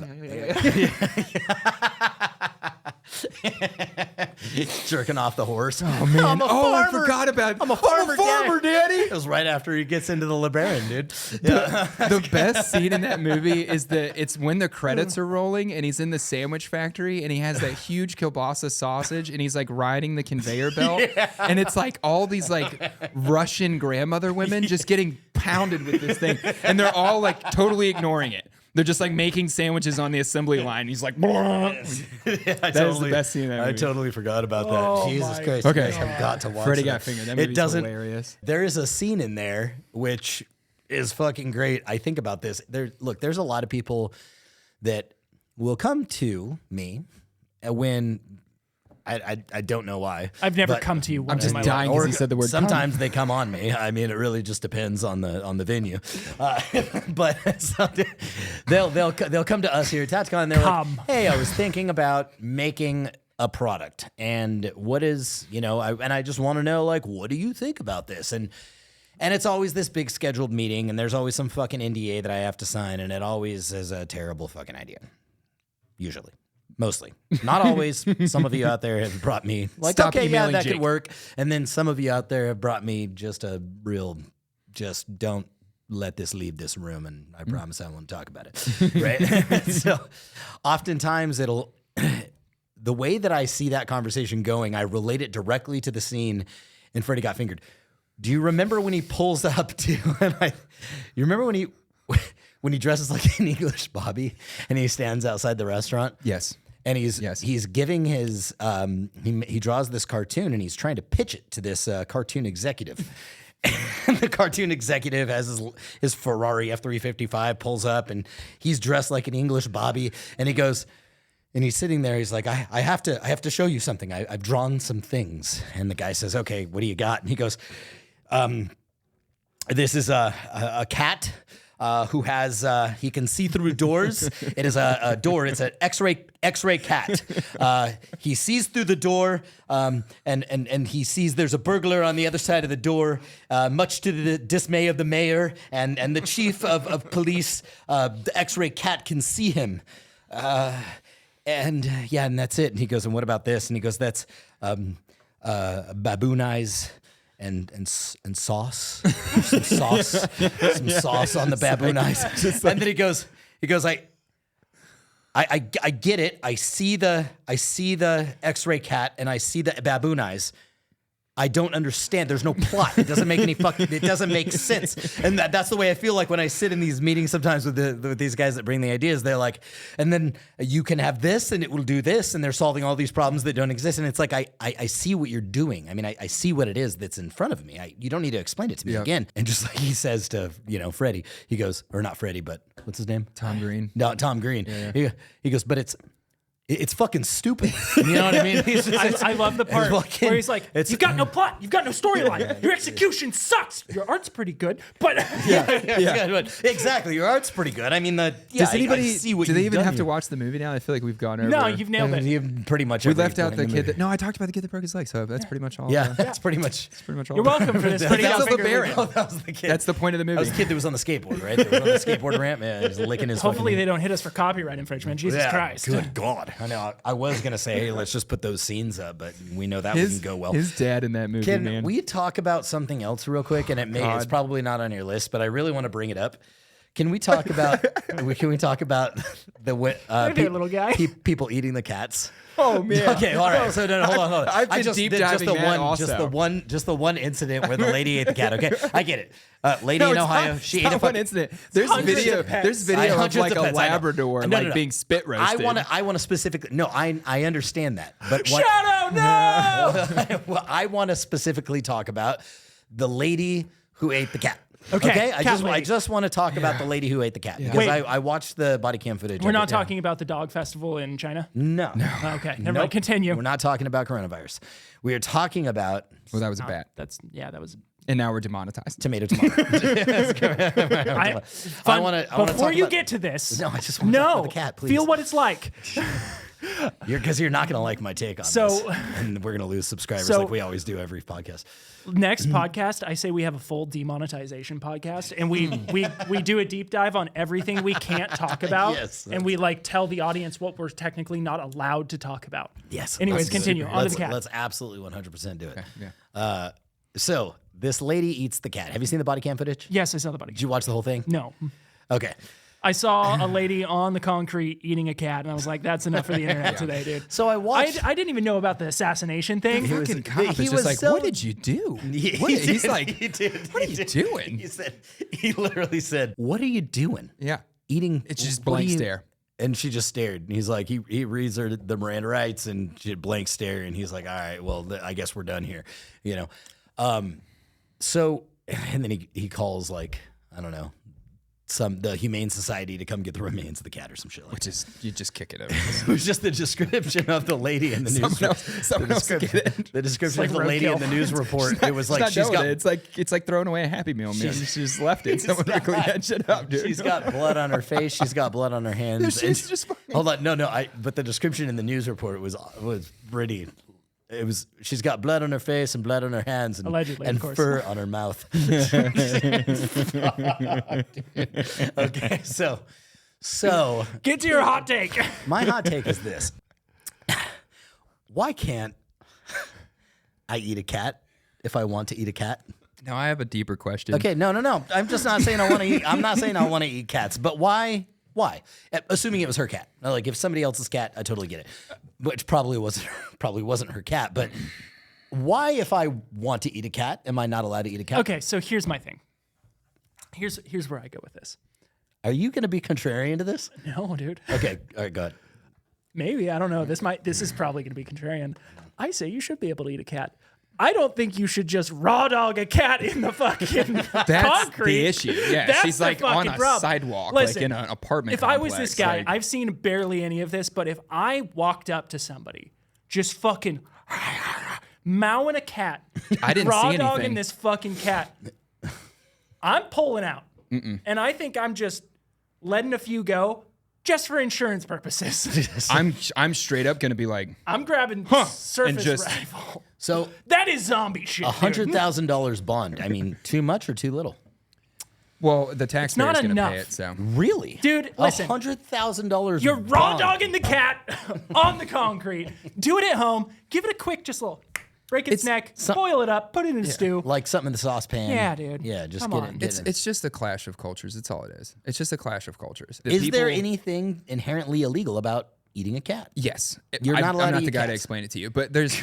jerking off the horse. oh man, I'm a farmer. I forgot about. I'm a farmer, Daddy. It was right after he gets into the LeBaron, dude. The best scene in that movie is it's when the credits are rolling and he's in the sandwich factory and he has that huge kielbasa sausage and he's like riding the conveyor belt and it's like all these like Russian grandmother women just getting pounded with this thing and they're all like totally ignoring it. They're just like making sandwiches on the assembly line. He's like, that is the best scene in that movie. I totally forgot about that. Oh Jesus my Christ. Okay. You guys have got to watch Freddie that. Got Fingered. That movie's hilarious. There is a scene in there which is fucking great. I think about this. There's a lot of people that will come to me when I don't know why. I've never come to you I'm once just in my dying life. because he said the word Sometimes they come on me. I mean, it really just depends on the venue. But they'll come to us here at Tacticon and they're like, hey, I was thinking about making a product, and what is, I just want to know, like, what do you think about this? And it's always this big scheduled meeting, and there's always some fucking NDA that I have to sign, and it always is a terrible fucking idea. Usually. Mostly. Not always. Some of you out there have brought me like, Stop okay, yeah, emailing that Jake. could work. And then some of you out there have brought me just a real, just don't let this leave this room, and I promise I won't talk about it. Right? So oftentimes the way that I see that conversation going, I relate it directly to the scene in Freddie Got Fingered. Do you remember when he pulls up to, you remember when he dresses like an English Bobby and he stands outside the restaurant? Yes. And he's giving his, he draws this cartoon and he's trying to pitch it to this cartoon executive. And the cartoon executive has his Ferrari F-355 pulls up and he's dressed like an English Bobby. And he goes, and he's sitting there. He's like, I have to show you something. I've drawn some things. And the guy says, okay, what do you got? And he goes, this is a cat. Who has he can see through doors. It is a door. It's an X-ray cat. He sees through the door, and he sees there's a burglar on the other side of the door. Much to the dismay of the mayor and the chief of police, the X-ray cat can see him. And that's it. And he goes, and what about this? And he goes, that's baboon eyes and sauce, some sauce on the baboon eyes, and then he goes, I get it. I see the X-ray cat and I see the baboon eyes. I don't understand. There's no plot. It doesn't make it doesn't make sense. And that's the way I feel like when I sit in these meetings sometimes with these guys that bring the ideas. They're like, and then you can have this and it will do this, and they're solving all these problems that don't exist. And it's like, I see what you're doing. I mean, I see what it is that's in front of me. You don't need to explain it to me again. And just like he says to, Freddie, he goes, or not Freddie, but what's his name? Tom Green. No, Tom Green. Yeah. He goes, but it's fucking stupid. You know what I mean? I love the part where he's like, you've got no plot, you've got no storyline, your execution sucks. Your art's pretty good, but exactly, your art's pretty good. I mean, does anybody see what? Do they even have to watch the movie now? I feel like we've gone over. No, you've nailed it. You've pretty much. We left out the kid. I talked about the kid that broke his leg. So that's pretty much all. Yeah, that's pretty much. all. You're welcome for this. That was the Baron. That was the kid. That's the point of the movie. That was the kid that was on the skateboard, right? That was on the skateboard ramp. Yeah, just licking his. Hopefully, they don't hit us for copyright infringement. Jesus Christ. Good God. I know. I was gonna say, hey, let's just put those scenes up, but we know that wouldn't go well. His dad in that movie, Can we talk about something else real quick? And it's probably not on your list, but I really want to bring it up. Can we talk about? Can we talk about the little guy. People eating the cats? Oh man. Okay, all right. So hold on. I've been deep diving just the one incident where the lady ate the cat. Okay, I get it. Lady in Ohio, she ate a one incident. There's video of like a Labrador being spit roasted. I want to specifically. No, I understand that. But Shadow, no. Well, I want to specifically talk about the lady who ate the cat. Okay, I just want to talk about the lady who ate the cat because I watched the body cam footage. We're not talking about the dog festival in China? No. Okay, never mind. Continue. We're not talking about coronavirus. We are talking about... Well, that was a bat. That was... And now we're demonetized. Tomato. Before you get to this... No, I just want to talk about the cat, please. Feel what it's like. Because you're not going to like my take on this. And we're going to lose subscribers like we always do every podcast. Next podcast, I say we have a full demonetization podcast, and we do a deep dive on everything we can't talk about, and we tell the audience what we're technically not allowed to talk about. Yes. Anyways, continue. On to the cat. Let's absolutely 100% do it. Okay, yeah. So this lady eats the cat. Have you seen the body cam footage? Yes, I saw the body cam. Did you watch the whole thing? No. Okay. I saw a lady on the concrete eating a cat, and I was like, that's enough for the internet today, dude. So I watched... I didn't even know about the assassination thing. He was just like, what did you do? He's like, what are you doing? He literally said, what are you doing? Yeah. Eating... It's just blank stare. And she just stared. And he's like, he reads her the Miranda rights, and she had blank stare, and he's like, all right, well, I guess we're done here. So, and then he calls I don't know, the Humane Society to come get the remains of the cat or some shit like Which is, you just kick it over. It was just the description of the lady in the news. The description of the lady in the news report. It was like she's got. It's like throwing away a Happy Meal, man. She just left it. Someone to clean that shit up, dude. She's got blood on her face. She's got blood on her hands. She's just fucking... Hold on, no. But the description in the news report was pretty. It was. She's got blood on her face and blood on her hands and, allegedly, and of course. fur on her mouth. Okay, so get to your hot take. My hot take is this: why can't I eat a cat if I want to eat a cat? Now I have a deeper question. Okay, no. I'm just not saying I want to eat. I'm not saying I want to eat cats, but why? Why? Assuming it was her cat. Like if somebody else's cat, I totally get it. Which probably wasn't her cat. But why, if I want to eat a cat, am I not allowed to eat a cat? Okay, so here's my thing. Here's where I go with this. Are you going to be contrarian to this? No, dude. Okay, all right, go ahead. Maybe, I don't know. This is probably going to be contrarian. I say you should be able to eat a cat. I don't think you should just raw dog a cat in the fucking That's concrete. The issue. Yeah, That's she's like on a problem. sidewalk, Listen, like in an apartment If complex, I was this guy, I've seen barely any of this, but if I walked up to somebody, just fucking mowing a cat, I didn't raw see dogging anything. this fucking cat, I'm pulling out. And I think I'm just letting a few go. Just for insurance purposes. I'm straight up gonna be like, I'm grabbing surface rifle. So that is zombie shit. $100,000 bond. I mean, too much or too little? well, the taxpayer's gonna enough. pay it. So Really, Dude, listen. $100,000. You're raw dogging the cat on the concrete. Do it at home. Give it a quick, just little. break its neck, boil it up, put it in a stew. Like something in the saucepan. Yeah, dude. Yeah, just Come get on. it. It's just a clash of cultures. It's all it is. It's just a clash of cultures. Is there anything inherently illegal about eating a cat? Yes, You're not allowed I'm to not eat the guy to cats. explain it to you, but there's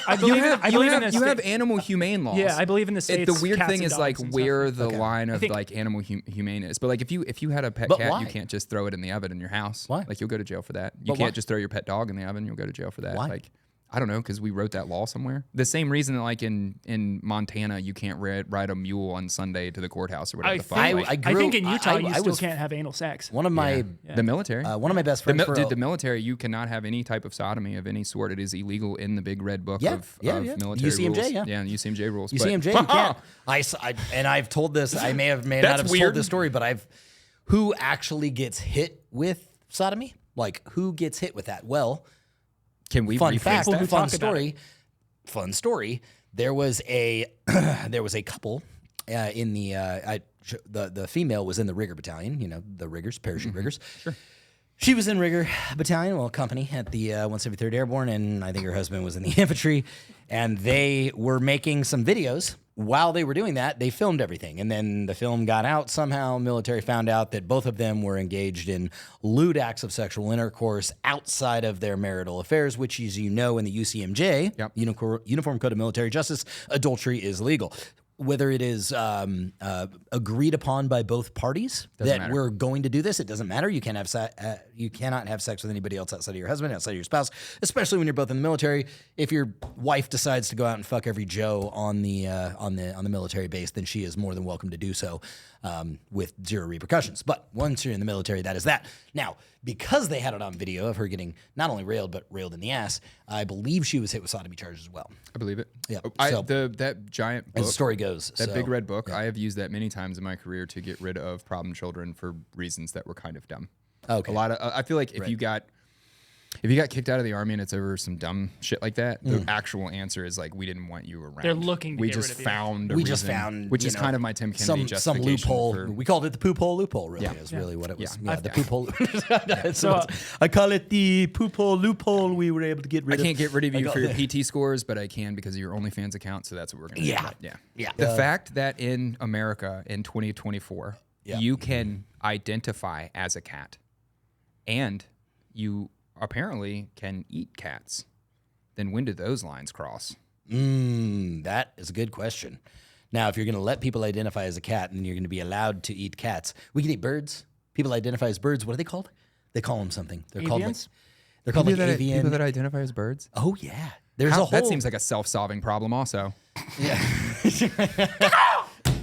I believe you have animal humane laws. Yeah, I believe in the States. The weird cats thing and is like dogs and where stuff. the line of think- like animal humane is. But like if you had a pet But cat, why? you can't just throw it in the oven in your house. Why? Like you'll go to jail for that. You But can't why? just throw your pet dog in the oven. You'll go to jail for that. Why? Like I don't know, because we wrote that law somewhere. The same reason that like in Montana you can't ride a mule on Sunday to the courthouse or whatever I the fuck. Like, think in Utah you I still was- can't have anal sex. One of my the military. one of my best friends. Dude, the military, you cannot have any type of sodomy of any sort. It is illegal in the big red book of military UCMJ, rules. yeah. Yeah, UCMJ rules. UCMJ, you can't. And I've told this. I may not That's have weird. told this story, but who actually gets hit with sodomy? Like who gets hit with that? Well, Can we fun rephrase fact, that? fun story. There was a couple in the female was in the rigger battalion. You know, the riggers, parachute riggers. Sure. She was in rigger battalion, company at the 173rd Airborne, and I think her husband was in the infantry. And they were making some videos. While they were doing that, they filmed everything. And then the film got out somehow. Military found out that both of them were engaged in lewd acts of sexual intercourse outside of their marital affairs, which, as you know, in the UCMJ, Uniform Code of Military Justice, adultery is legal. Whether it is agreed upon by both parties we're going to do this, it doesn't matter. You can't have you cannot have sex with anybody else outside of your husband, outside of your spouse, especially when you're both in the military. If your wife decides to go out and fuck every Joe on the military base, then she is more than welcome to do so with zero repercussions. But once you're in the military, that is that. Now, because they had it on video of her getting not only railed but railed in the ass, I believe she was hit with sodomy charges as well. I believe it. Yeah. That giant book, As the story goes, that big red book, I have used that many times in my career to get rid of problem children for reasons that were kind of dumb. Okay. A lot of I feel like if you got kicked out of the army and it's over some dumb shit like that, the actual answer is like we didn't want you around. They're looking to we get just rid of you. found a We reason, just found, which you is know, kind of my Tim Kennedy some justification loophole. for- We called it the poop hole loophole. Really, is really what it was. Yeah, the poop hole. So I call it the poop hole loophole. We were able to get rid. I can't get rid of you for your PT scores, but I can because of your OnlyFans account. So that's what we're going to do. Yeah. The fact that in America in 2024, you can identify as a cat and you apparently can eat cats, then when do those lines cross? That is a good question. Now, if you're going to let people identify as a cat and you're going to be allowed to eat cats, we can eat birds. People identify as birds. What are they called? They call them something. They're called like, Avians? they're called like People avian. that identify as birds? Oh yeah. There's a whole. That seems like a self-solving problem also. Yeah.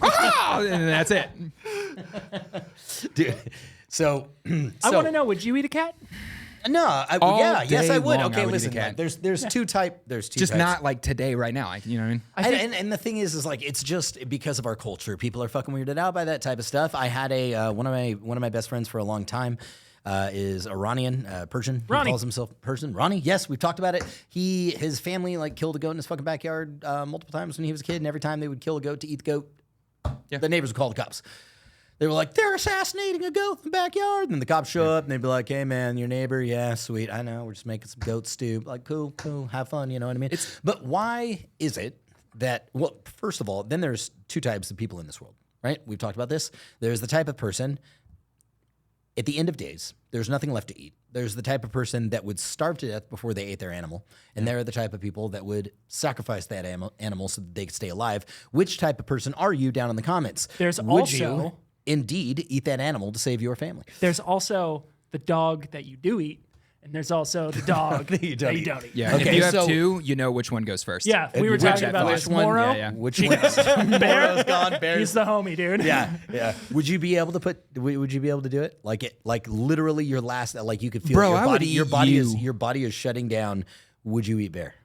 And that's it. Dude. So I want to know, would you eat a cat? No, yes, I would. long, Okay, I would eat a listen. cat. There's two types. Just not like today, right now. You know what I mean? And the thing is like it's just because of our culture. People are fucking weirded out by that type of stuff. I had one of my best friends for a long time is Iranian Persian. Ronnie. He calls himself Persian. Ronnie. Yes, we've talked about it. His family like killed a goat in his fucking backyard multiple times when he was a kid, and every time they would kill a goat to eat the goat, the neighbors would call the cops. They were like, they're assassinating a goat in the backyard. And then the cops show up and they'd be like, hey, man, your neighbor. Yeah, sweet. I know. We're just making some goat stew. Like, cool. Have fun. You know what I mean? But why is it that, well, first of all, then there's two types of people in this world, right? We've talked about this. There's the type of person, at the end of days, there's nothing left to eat. There's the type of person that would starve to death before they ate their animal. And they're the type of people that would sacrifice that animal so that they could stay alive. Which type of person are you down in the comments? Would you indeed eat that animal to save your family? There's also the dog that you do eat, and there's also the dog that you don't eat. Yeah. Okay, if you have two, you know which one goes first. Yeah, we were talking about which this. one? Moro, Yeah. Which one? Bear, gone. Bear's he's the homie, dude. Yeah. Would you be able to would you be able to do it? Like literally your last, like you could feel Bro, your I would body, eat your body is shutting down. Would you eat bear?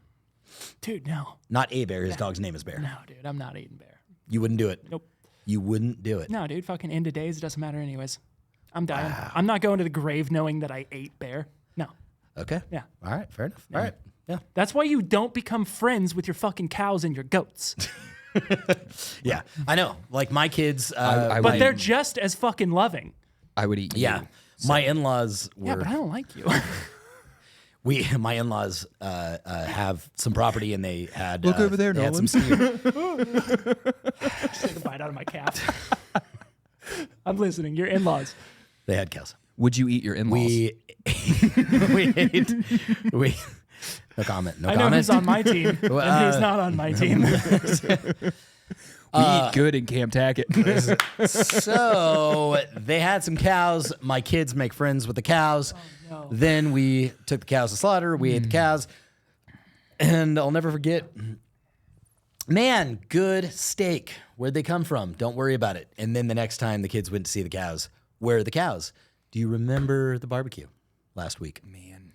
Dude, no. Not a bear. His dog's name is Bear. No, dude, I'm not eating bear. You wouldn't do it. Nope. You wouldn't do it. No, dude, fucking end of days, it doesn't matter anyways. I'm dying. I'm not going to the grave knowing that I ate bear. No. Okay. Yeah. All right. Fair enough. All right. Yeah. That's why you don't become friends with your fucking cows and your goats. Yeah. I know. Like my kids. But they're just as fucking loving. I would eat you. yeah. My in-laws were. Yeah, but I don't like you. My in-laws have some property, and they had Look over there, they had Nolan. some steer. Just take a bite out of my calf. I'm listening. Your in-laws. They had cows. Would you eat your in-laws? We no comment. No I know comment. who's on my team and who's not on my team. We eat good in Camp Tackett. So they had some cows. My kids make friends with the cows. No. Then we took the cows to slaughter. We ate the cows. And I'll never forget, man, good steak. Where'd they come from? Don't worry about it. And then the next time the kids went to see the cows, where are the cows? Do you remember the barbecue last week? Man,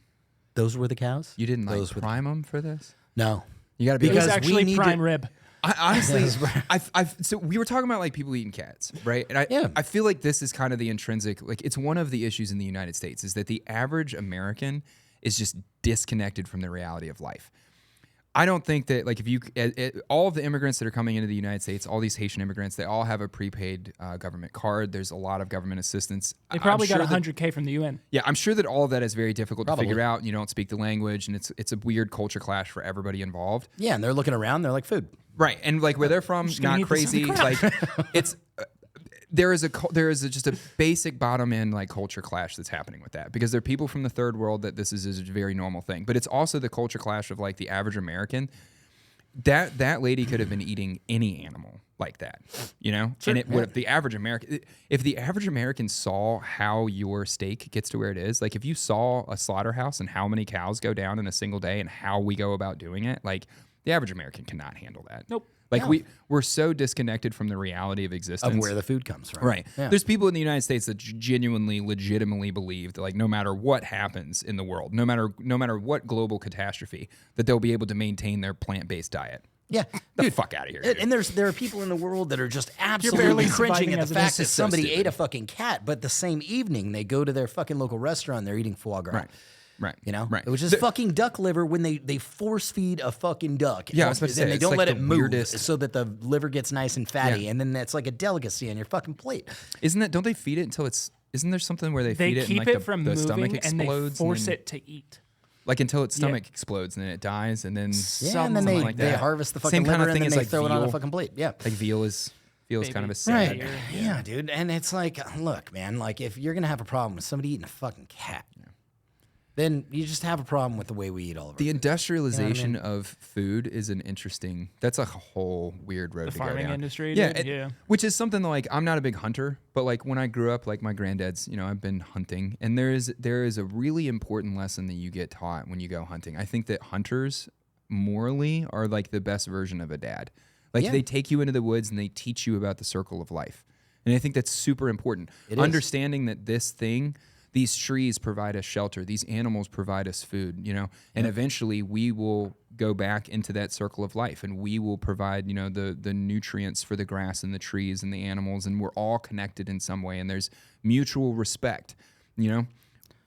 Those were the cows? you didn't Those like were prime them for this? No. You got to be It was Because we actually need prime to- rib. I honestly, so we were talking about like people eating cats, right? And I feel like this is kind of the intrinsic, like it's one of the issues in the United States is that the average American is just disconnected from the reality of life. I don't think that like if you, all of the immigrants that are coming into the United States, all these Haitian immigrants, they all have a prepaid government card. There's a lot of government assistance. They probably I'm got sure $100K from the UN. Yeah, I'm sure that all of that is very difficult Probably. to figure out. You don't speak the language, and it's a weird culture clash for everybody involved. Yeah, and they're looking around. They're like, food. Right, and like where they're from, gonna not eat this crazy. Like it's there is just a basic bottom end like culture clash that's happening with that because there are people from the third world that this is a very normal thing, but it's also the culture clash of like the average American. That lady could have been eating any animal like that, you know. Sure, and it would if the average American saw how your steak gets to where it is, like if you saw a slaughterhouse and how many cows go down in a single day and how we go about doing it, like the average American cannot handle that. Nope. Like No. we're so disconnected from the reality of existence. Of where the food comes from. Right. Yeah. There's people in the United States that genuinely, legitimately believe that, like, no matter what happens in the world, no matter what global catastrophe, that they'll be able to maintain their plant-based diet. Yeah. The fuck out of here. dude. And there are people in the world that are just absolutely barely cringing surviving at as the an fact that It's so somebody stupid. ate a fucking cat, but the same evening they go to their fucking local restaurant, they're eating foie gras. Right. You know, Right. which is fucking duck liver when they force feed a fucking duck. Yeah, I was about to say, and they it's don't like let the it move weirdest- so that the liver gets nice and fatty, Yeah. and then that's like a delicacy on your fucking plate. Don't they feed it until it's? Isn't there something where they They feed it keep and like it from the stomach moving and they explodes force then- it to eat. like until its stomach explodes and then it dies and then Yeah, and then Something they, like they that. harvest the Same fucking kind of liver thing and as then they like throw it on a veal. fucking plate. Yeah. like veal is kind of a Baby. sad. Right. Yeah, dude. And it's like, look, man, like if you're gonna have a problem with somebody eating a fucking cat, then you just have a problem with the way we eat all of The it. industrialization of food is an interesting. That's a whole weird road The to go farming down. industry, yeah, dude, yeah. Which is something that, like, I'm not a big hunter, but like when I grew up, like my granddad's, you know, I've been hunting, and there is a really important lesson that you get taught when you go hunting. I think that hunters morally are like the best version of a dad. Like Yeah. they take you into the woods and they teach you about the circle of life, and I think that's super important. It is. Understanding that these trees provide us shelter, these animals provide us food, you know, and eventually we will go back into that circle of life and we will provide, you know, the nutrients for the grass and the trees and the animals, and we're all connected in some way, and there's mutual respect, you know.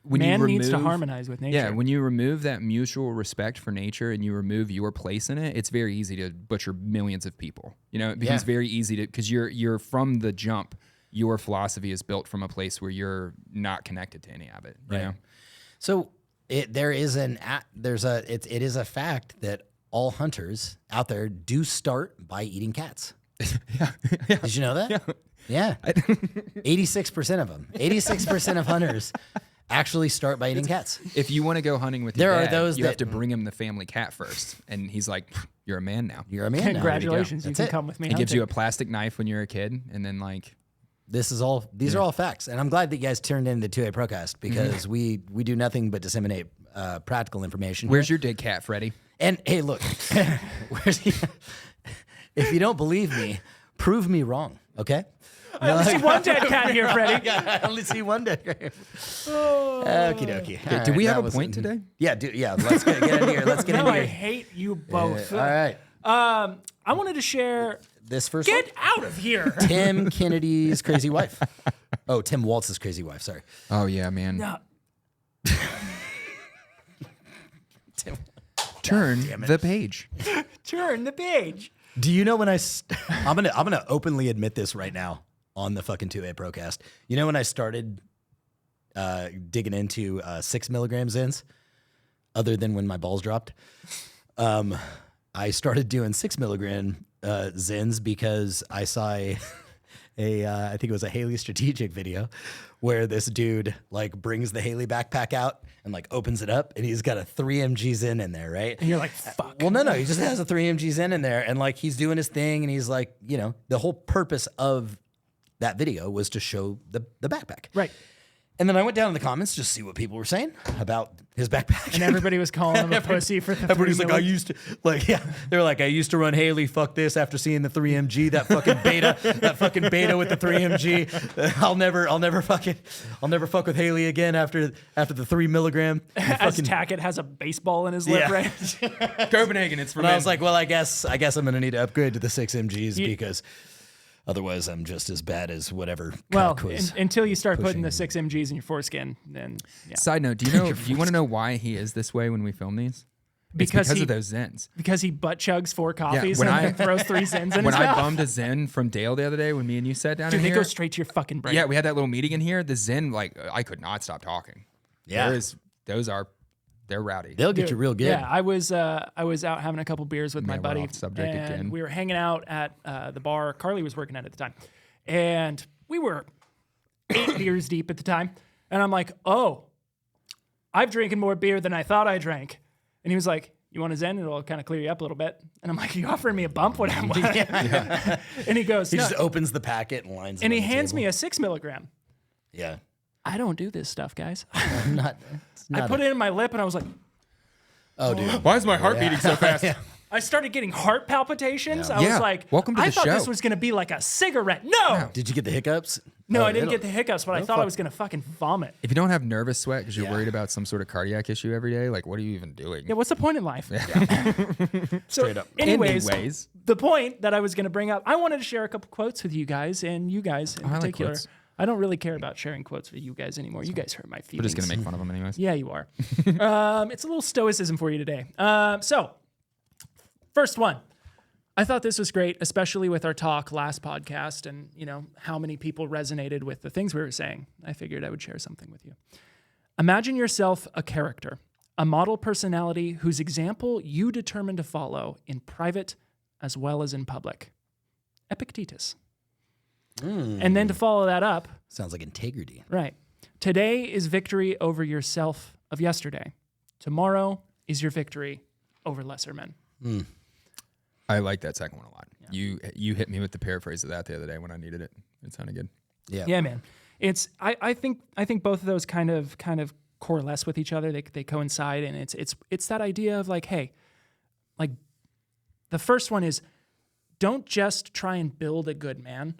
When Man you needs to remove- harmonize with nature. Yeah, when you remove that mutual respect for nature and you remove your place in it, it's very easy to butcher millions of people. You know, it becomes Yeah. very easy to, because you're from the jump, your philosophy is built from a place where you're not connected to any of it. You know? So it is a fact that all hunters out there do start by eating cats. Yeah. Did you know that? Yeah. 86% of them. 86% of hunters actually start by eating cats. If you want to go hunting with There your are dad, those you have that- to bring him the family cat first, and he's like, "You're a man now." You're a man now. Congratulations, you That's can it. come with me. He gives you a hunting. plastic knife when you're a kid, and then like, These are all facts, and I'm glad that you guys turned into 2A Procast because we do nothing but disseminate practical information. "Where's your dead cat, Freddy?" And hey, look, if you don't believe me, prove me wrong. Okay. I only see one dead cat here, Freddie. I only see one day. Okie dokie. Do we have a point today? Yeah, let's get in here. Let's get No, in I here. hate you both. All right. I wanted to share. This first Get one. out of here. Tim Kennedy's crazy wife. Oh, Tim Waltz's crazy wife. Sorry. Oh yeah, man. No. Tim. Turn the page. Turn the page. Do you know when I'm gonna openly admit this right now on the fucking 2A Procast. You know when I started digging into 6 milligram Zins, other than when my balls dropped. I started doing 6 milligram Zens because I saw I think it was a Haley Strategic video where this dude like brings the Haley backpack out and like opens it up and he's got a 3mg Zen in there, right? And you're like, fuck. Well, no, he just has a 3mg Zen in there and like he's doing his thing and he's like, you know, the whole purpose of that video was to show the backpack. Right. And then I went down in the comments just to see what people were saying about his backpack. And everybody was calling him a pussy for the Everybody's like, $3 they were like, I used to run Haley, fuck this, after seeing the 3MG, that fucking beta with the 3MG. I'll never fuck with Haley again after the 3 milligram. As Tackett has a baseball in his lip, right? Copenhagen, it's for And men. I was like, well, I guess I'm gonna need to upgrade to the 6MGs because otherwise I'm just as bad as whatever. Well, was until you start putting the pushing. 6MGs in your foreskin, then yeah. Side note, do you want to know why he is this way when we film these? Because of those Zens. Because he butt chugs 4 coffees when and then throws 3 Zens in When his I mouth. bummed a Zen from Dale the other day when me and you sat down Dude, in they here. go straight to your fucking brain. Yeah, we had that little meeting in here. The Zen, like, I could not stop talking. Yeah. They're rowdy. They'll get you real good. Yeah, I was out having a couple beers with my Man, we're buddy, off subject and again. we were hanging out at the bar Carly was working at the time, and we were 8 beers deep at the time, and I'm like, oh, I've drinking more beer than I thought I drank, and he was like, you want a Zen? It'll kind of clear you up a little bit, and I'm like, you offering me a bump? What? And he goes, He no. just opens the packet and lines it And on he the hands table. me a 6 milligram. Yeah. I don't do this stuff, guys. I'm not. It's I not put it in my lip, and I was like, Oh, dude. Why is my heart beating so fast? I started getting heart palpitations. I Yeah. was like, Welcome to I the thought show. this was going to be like a cigarette. No. Did you get the hiccups? No, Oh, I didn't it'll- get the hiccups, but I thought I was going to fucking vomit. If you don't have nervous sweat because you're Yeah. worried about some sort of cardiac issue every day, like, what are you even doing? Yeah, what's the point in life? So, Straight up. anyways, the point that I was going to bring up, I wanted to share a couple quotes with you guys and you guys in I like particular. quotes. I don't really care about sharing quotes with you guys anymore. You guys hurt my We're feelings. just going to make fun of them anyways. Yeah, you are. It's a little stoicism for you today. So, first one. I thought this was great, especially with our talk last podcast and, you know, how many people resonated with the things we were saying. I figured I would share something with you. Imagine yourself a character, a model personality whose example you determine to follow in private as well as in public. Epictetus. And then to follow that up, Sounds like integrity. right. Today is victory over yourself of yesterday. Tomorrow is your victory over lesser men. I like that second one a lot. Yeah. You hit me with the paraphrase of that the other day when I needed it. It sounded good. Yeah. Yeah, man. It's I think both of those kind of coalesce with each other. They coincide, and it's that idea of like, hey, like the first one is don't just try and build a good man,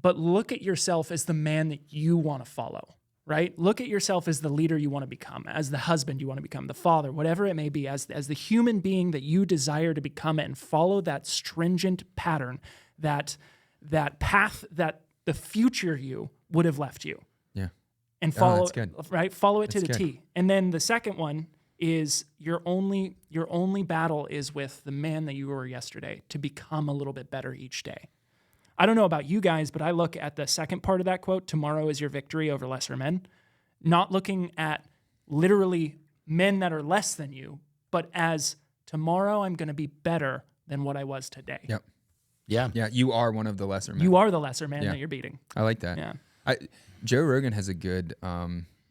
but look at yourself as the man that you want to follow. Right? Look at yourself as the leader you want to become, as the husband you want to become, the father, whatever it may be, as the human being that you desire to become, and follow that stringent pattern, that path that the future you would have left you. Yeah. And follow that's good. right? Follow it to That's the good. T. And then the second one is your only battle is with the man that you were yesterday to become a little bit better each day. I don't know about you guys, but I look at the second part of that quote, tomorrow is your victory over lesser men, not looking at literally men that are less than you, but as tomorrow I'm going to be better than what I was today. Yep. Yeah. Yeah. You are one of the lesser men. You are the lesser man Yeah. that you're beating. I like that. Yeah. Joe Rogan has a good,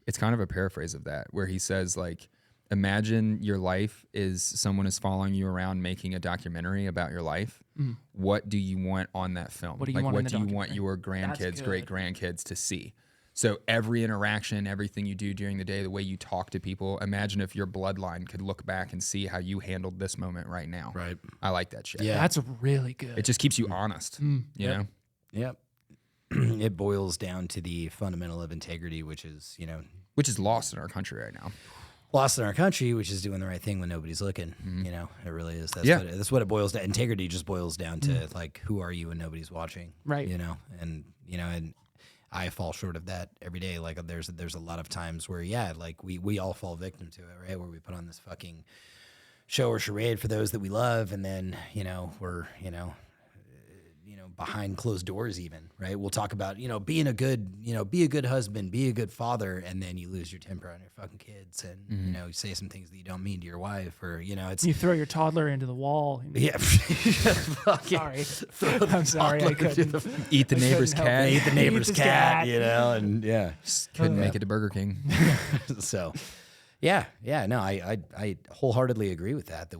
it's kind of a paraphrase of that, where he says, like, imagine your life is someone is following you around making a documentary about your life. What do you want on that film? What do you want in the do you want documentary? your That's grandkids, good. great grandkids to see? So every interaction, everything you do during the day, the way you talk to people, imagine if your bloodline could look back and see how you handled this moment right now. Right. I like that shit. Yeah. That's really good. It just keeps you honest, you know? Yep. It boils down to the fundamental of integrity, which is, Which is lost in our country right now. lost in our country, which is doing the right thing when nobody's looking. It really is. Yeah. That's what it boils down. Integrity just boils down to like, who are you when nobody's watching? Right. And I fall short of that every day. Like there's a lot of times where, like we all fall victim to it, right? Where we put on this fucking show or charade for those that we love. And then, we're, behind closed doors even, right? We'll talk about, being a good, be a good husband, be a good father, and then you lose your temper on your fucking kids and, you say some things that you don't mean to your wife or, it's... You throw your toddler into the wall. Yeah. Sorry. I'm sorry. I couldn't. Eat the neighbor's cat. Eat the neighbor's cat, and yeah. Just couldn't make it to Burger King. So... Yeah. No, I wholeheartedly agree with that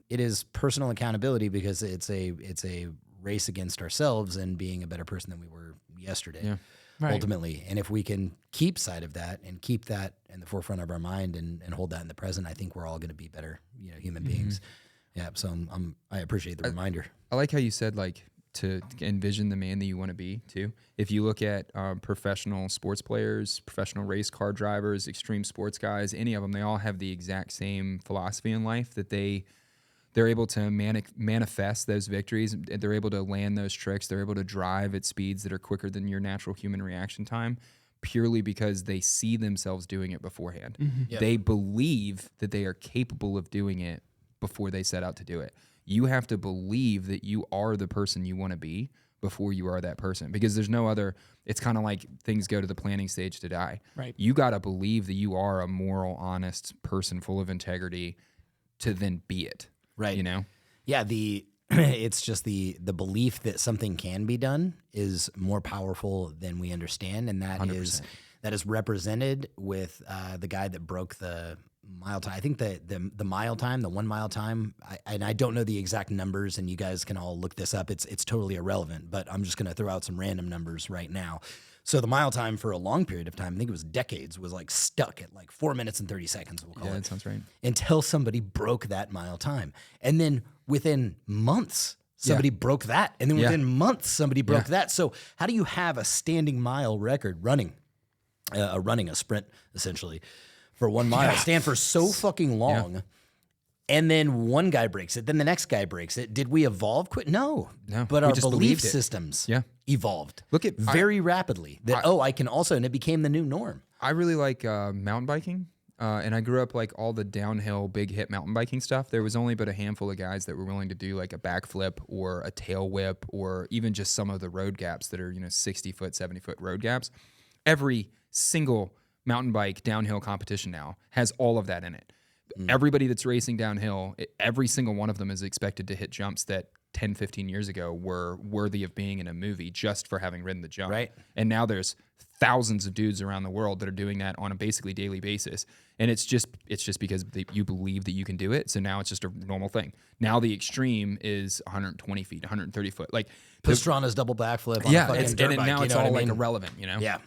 it is personal accountability because it's a race against ourselves and being a better person than we were yesterday, ultimately. And if we can keep sight of that and keep that in the forefront of our mind and hold that in the present, I think we're all going to be better, human beings. Yeah. So I appreciate the reminder. I like how you said to envision the man that you want to be too. If you look at professional sports players, professional race car drivers, extreme sports guys, any of them, they all have the exact same philosophy in life that they're able to manifest those victories. They're able to land those tricks. They're able to drive at speeds that are quicker than your natural human reaction time purely because they see themselves doing it beforehand. Yep. They believe that they are capable of doing it before they set out to do it. You have to believe that you are the person you want to be before you are that person, because there's no other. It's kind of like things go to the planning stage to die. Right. You got to believe that you are a moral, honest person full of integrity to then be it. Right. Yeah. It's just the belief that something can be done is more powerful than we understand. And that 100%. is represented with the guy that broke the mile time. I think the mile time, the 1 mile time, I don't know the exact numbers, and you guys can all look this up. It's totally irrelevant, but I'm just going to throw out some random numbers right now. So the mile time for a long period of time, I think it was decades, was stuck at 4 minutes and 30 seconds. We'll call it. That sounds right. Until somebody broke that mile time, and then within months, somebody broke that, and then within months, somebody broke that. So how do you have a standing mile record running a sprint essentially? For 1 mile, stand for so fucking long, and then one guy breaks it, then the next guy breaks it. Did we evolve quick? No, but our belief systems evolved. Look at very rapidly. That I can also, and it became the new norm. I really like mountain biking, and I grew up all the downhill, big hit mountain biking stuff. There was only but a handful of guys that were willing to do a backflip or a tail whip or even just some of the road gaps that are 60-foot, 70-foot road gaps. Every single mountain bike downhill competition now has all of that in it. Everybody that's racing downhill, every single one of them is expected to hit jumps that 10, 15 years ago were worthy of being in a movie just for having ridden the jump. Right. And now there's thousands of dudes around the world that are doing that on a basically daily basis. And it's just because you believe that you can do it. So now it's just a normal thing. Now the extreme is 120 feet, 130 foot. Pastrana's double backflip on a fucking dirt bike. Now it's all irrelevant, Yeah.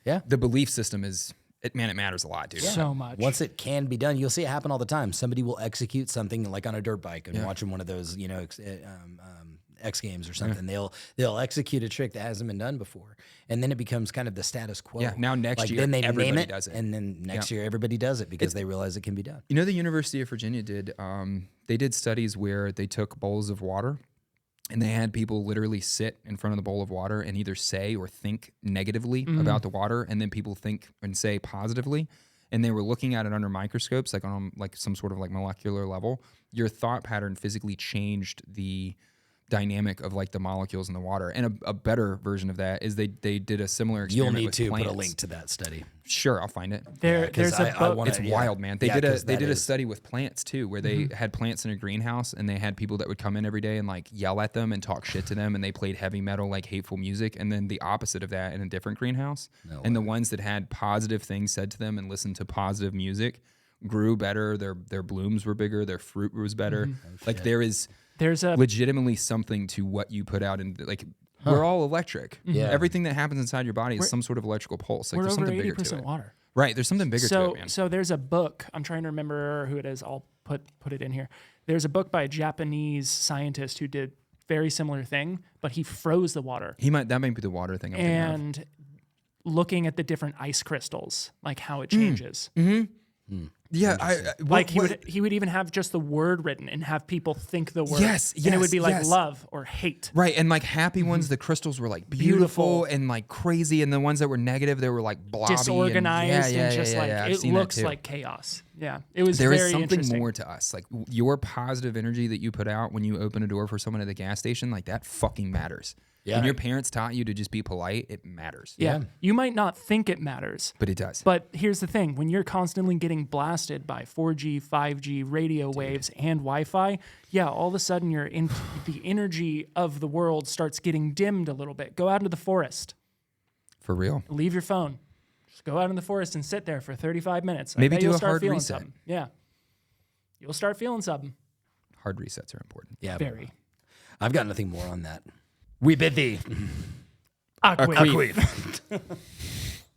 Yeah. The belief system it matters a lot, dude. Yeah. So much. Once it can be done, you'll see it happen all the time. Somebody will execute something on a dirt bike and watching one of those, X Games or something. They'll execute a trick that hasn't been done before, and then it becomes kind of the status quo. Yeah. Now next year, then they everybody name it, does it, and then next year everybody does it because they realize it can be done. The University of Virginia did studies where they took bowls of water. And they had people literally sit in front of the bowl of water and either say or think negatively about the water, and then people think and say positively. And they were looking at it under microscopes, on some sort of molecular level. Your thought pattern physically changed the dynamic of the molecules in the water. And a better version of that is they did a similar experiment. You'll need with to plants. Put a link to that study. Sure, I'll find it. There's a book. It's wild, man. They did a study with plants too, where they had plants in a greenhouse, and they had people that would come in every day and yell at them and talk shit to them, and they played heavy metal, hateful music. And then the opposite of that in a different greenhouse, the ones that had positive things said to them and listened to positive music grew better. Their blooms were bigger. Their fruit was better. There's legitimately something to what you put out, and we're all electric. Yeah. Everything that happens inside your body is some sort of electrical pulse. We're there's over something bigger 80% to it. water. Right. There's something bigger to it, man. So there's a book. I'm trying to remember who it is. I'll put it in here. There's a book by a Japanese scientist who did very similar thing, but he froze the water. That might be the water thing I'm thinking of. And looking at the different ice crystals, how it changes. Yeah, he would even have just the word written and have people think the word. Yes, and it would be like yes. love or hate. Right, and like happy ones, the crystals were like beautiful and like crazy, and the ones that were negative, they were like blobby, disorganized, and just like I've it seen that looks too. like chaos. Yeah, it was There very is something interesting. more to us. Like your positive energy that you put out when you open a door for someone at the gas station, like that fucking matters. Yeah. When your parents taught you to just be polite, it matters. Yeah. You might not think it matters, But it does. but here's the thing: when you're constantly getting blasted by 4G, 5G radio waves and Wi-Fi, all of a sudden the energy of the world starts getting dimmed a little bit. Go out into the forest. For real. Leave your phone. Just go out in the forest and sit there for 35 minutes. Maybe I bet do you'll a start hard feeling reset. something. Yeah. You'll start feeling something. Hard resets are important. Yeah. Very. I've got nothing more on that. We bid thee. Aqua. Aqueef.